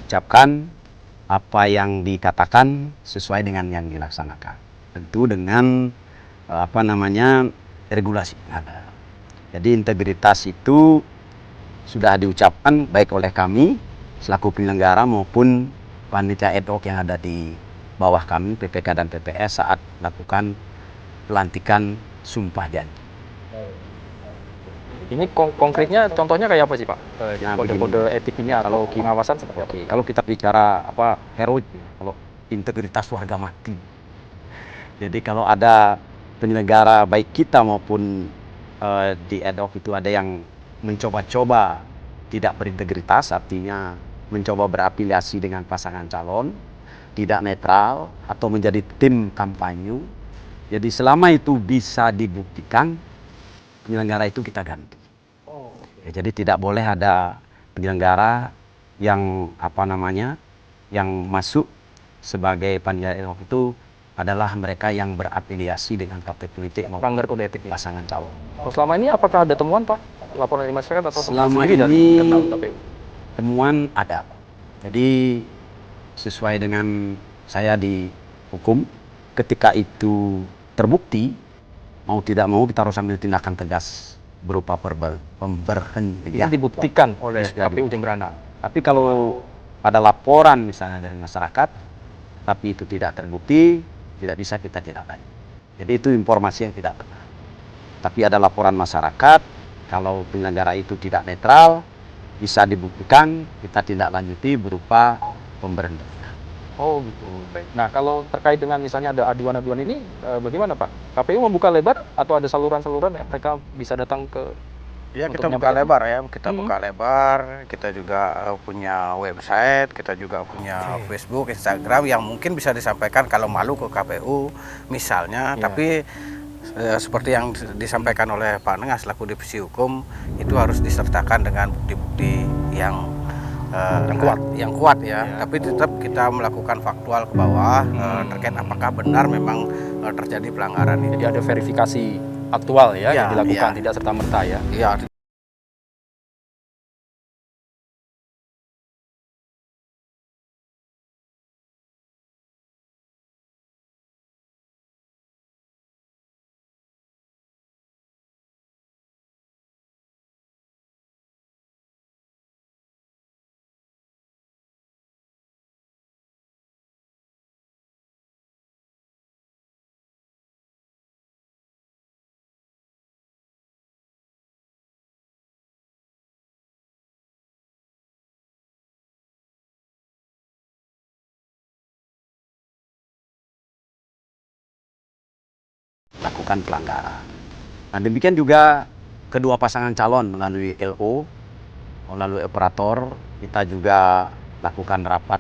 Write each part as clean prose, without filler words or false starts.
ucapkan, apa yang dikatakan sesuai dengan yang dilaksanakan. Tentu dengan regulasi yang ada. Jadi integritas itu sudah diucapkan baik oleh kami selaku penyelenggara maupun panitia ad hoc yang ada di bawah kami, PPK dan PPS, saat melakukan pelantikan sumpah janji. Ini konkretnya contohnya kayak apa sih Pak? Nah, Kode-kode etik ini atau pengawasan seperti apa? Kalau kita bicara heroik, kalau integritas warga mati. Jadi kalau ada penyelenggara baik kita maupun di ad hoc itu ada yang mencoba-coba tidak berintegritas, artinya mencoba berafiliasi dengan pasangan calon, tidak netral atau menjadi tim kampanye. Jadi selama itu bisa dibuktikan, penyelenggara itu kita ganti. Ya, jadi tidak boleh ada penyelenggara yang yang masuk sebagai panitia ad hoc itu adalah mereka yang berafiliasi dengan partai politik maupun Melanggar kode etik pasangan calon. Selama ini apakah ada temuan Pak? Laporan dari masyarakat atau selama ini temuan ada. Jadi sesuai dengan saya di hukum, ketika itu terbukti, mau tidak mau kita harus ambil tindakan tegas berupa pemberhentian. Ini dibuktikan oleh KPU Jemberana. Tapi kalau ada laporan misalnya dari masyarakat, tapi itu tidak terbukti, tidak bisa kita tindak lanjut. Jadi itu informasi yang tidak benar. Tapi ada laporan masyarakat, kalau penyelenggara itu tidak netral, bisa dibuktikan, kita tindak lanjuti berupa pemberhentian. Oh gitu. Baik. Nah kalau terkait dengan misalnya ada aduan-aduan ini, bagaimana Pak? KPU membuka lebar atau ada saluran-saluran yang mereka bisa datang ke? Ya kita buka lebar ya, kita buka lebar, kita juga punya website, kita juga punya Facebook, Instagram yang mungkin bisa disampaikan kalau malu ke KPU misalnya, tapi seperti yang disampaikan oleh Pak Nengas selaku Divisi Hukum, itu harus disertakan dengan bukti-bukti yang kuat ya. Tapi tetap kita melakukan faktual ke bawah terkait apakah benar memang terjadi pelanggaran ini. Jadi ada verifikasi aktual ya yang dilakukan, tidak serta-merta ya. Iya. Lakukan pelanggaran. Nah demikian juga kedua pasangan calon melalui LO, melalui operator, kita juga lakukan rapat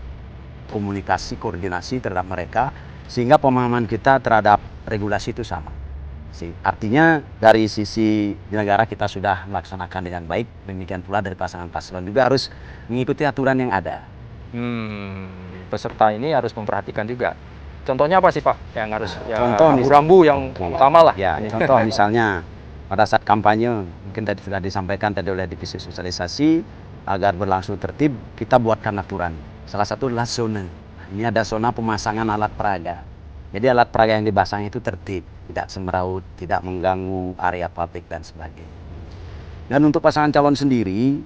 komunikasi, koordinasi terhadap mereka, sehingga pemahaman kita terhadap regulasi itu sama. Artinya dari sisi negara kita sudah melaksanakan dengan baik, demikian pula dari pasangan paslon juga harus mengikuti aturan yang ada. Peserta ini harus memperhatikan juga. Contohnya apa sih Pak yang harus rambu-rambu yang utama lah? Ya, contoh misalnya pada saat kampanye, mungkin tadi sudah disampaikan tadi oleh divisi sosialisasi, agar berlangsung tertib, kita buatkan aturan. Salah satu adalah zona. Ini ada zona pemasangan alat peraga. Jadi alat peraga yang dipasang itu tertib, tidak semeraut, tidak mengganggu area publik dan sebagainya. Dan untuk pasangan calon sendiri,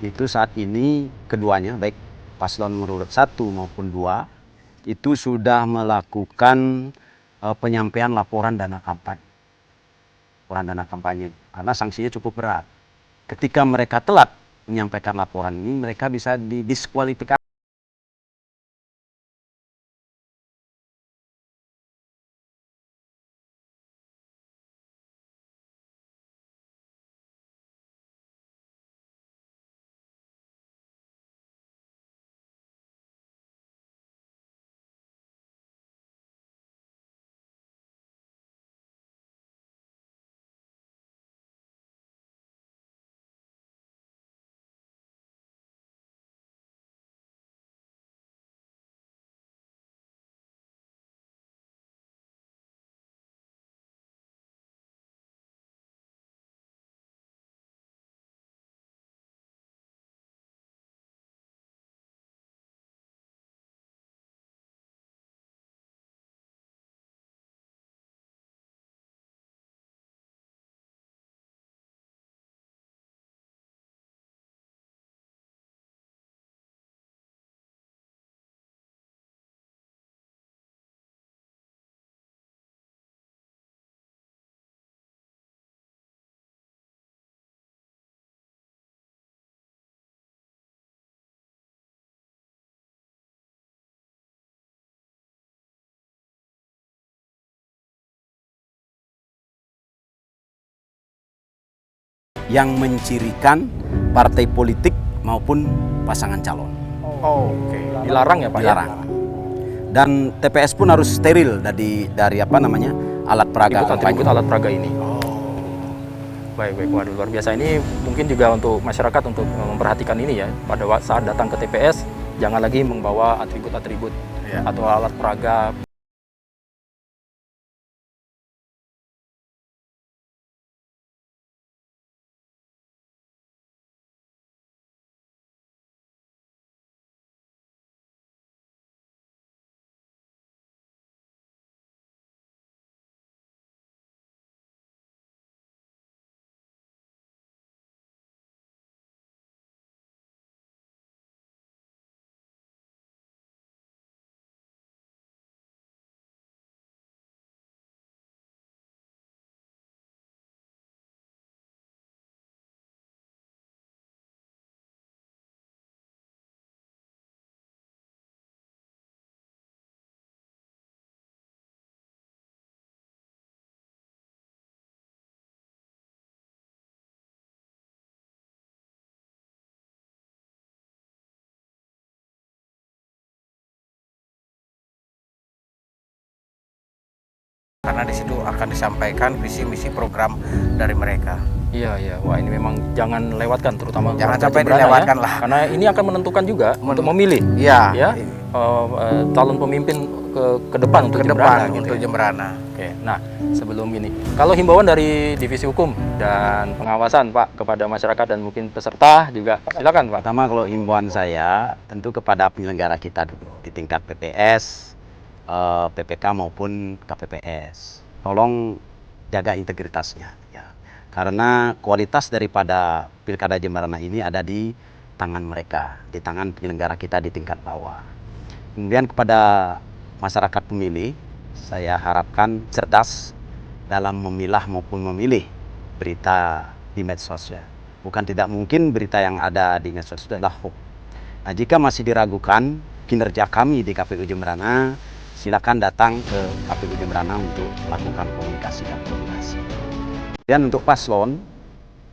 itu saat ini keduanya, baik paslon nomor 1 maupun 2, itu sudah melakukan penyampaian laporan dana kampanye. Laporan dana kampanye, karena sanksinya cukup berat. Ketika mereka telat menyampaikan laporan ini, mereka bisa didiskualifikasi. yang mencirikan partai politik maupun pasangan calon. Oke. Dilarang ya Pak? Dilarang. Dan TPS pun harus steril dari apa namanya alat peraga kampanye. Atribut alat peraga ini. Baik, waduh luar biasa. Ini mungkin juga untuk masyarakat untuk memperhatikan ini ya. Pada saat datang ke TPS, jangan lagi membawa atribut-atribut atau alat peraga. Karena di situ akan disampaikan visi misi program dari mereka. Iya, wah ini memang jangan lewatkan, terutama Jangan warga sampai Jemberana dilewatkan ya. lah. Karena ini akan menentukan juga untuk memilih Iya. ya calon pemimpin ke depan untuk Ke Jemberana depan gitu untuk ya. Jemberana. Oke, nah sebelum ini, kalau himbauan dari Divisi Hukum dan Pengawasan Pak kepada masyarakat dan mungkin peserta juga, silakan Pak. Pertama kalau himbauan saya tentu kepada penyelenggara kita di tingkat PPS, PPK maupun KPPS. Tolong jaga integritasnya ya. Karena kualitas daripada Pilkada Jemberana ini ada di tangan mereka, di tangan penyelenggara kita di tingkat bawah. Kemudian kepada masyarakat pemilih, saya harapkan cerdas dalam memilah maupun memilih berita di medsos ya. Bukan tidak mungkin berita yang ada di medsos itu adalah hoax. Nah, jika masih diragukan kinerja kami di KPU Jemberana, silakan datang ke KPU Jemberana untuk melakukan komunikasi dan koordinasi. Dan untuk paslon,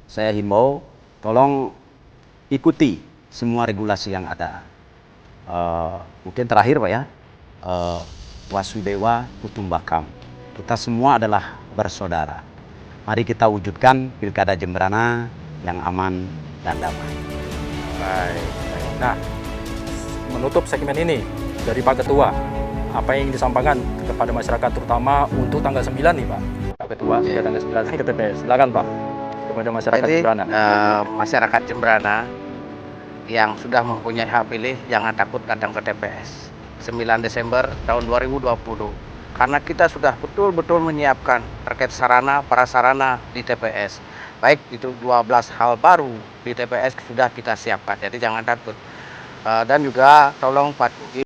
saya himbau tolong ikuti semua regulasi yang ada. Mungkin terakhir Pak ya, Wasudewa Kutumbakam. Kita semua adalah bersaudara. Mari kita wujudkan Pilkada Jemberana yang aman dan damai. Baik. Nah, menutup segmen ini dari Pak Ketua, apa yang disampaikan kepada masyarakat terutama untuk tanggal 9 nih Pak? Pak Ketua, sudah tanggal 9 ke TPS. Silakan Pak kepada masyarakat Jadi Jemberana. masyarakat Jemberana yang sudah mempunyai hak pilih jangan takut datang ke TPS 9 Desember tahun 2020 karena kita sudah betul-betul menyiapkan terkait sarana prasarana di TPS, baik itu 12 hal baru di TPS sudah kita siapkan, jadi jangan takut. Dan juga tolong patuhi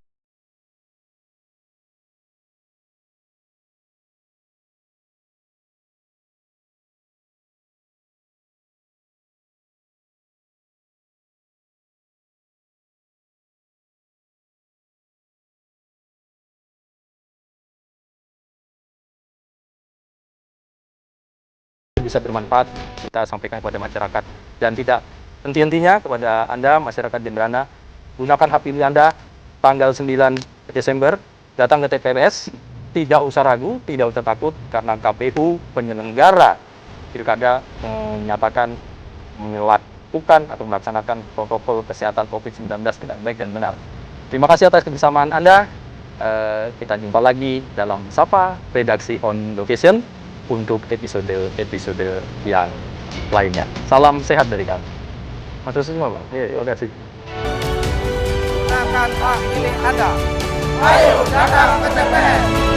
Bisa bermanfaat kita sampaikan kepada masyarakat dan tidak henti-hentinya kepada Anda masyarakat Jemberana, gunakan hak pilih Anda tanggal 9 Desember, datang ke TPS, tidak usah ragu, tidak usah takut karena KPU penyelenggara Pilkada menyatakan melakukan atau melaksanakan protokol kesehatan COVID-19 dengan baik dan benar. Terima kasih atas kebersamaan Anda. Kita jumpa lagi dalam Sapa Redaksi On Location untuk episode yang lainnya. Salam sehat dari kami. Matur semua Pak. Terima kasih. gunakan hak pilih Anda. Ayo datang ke TPS.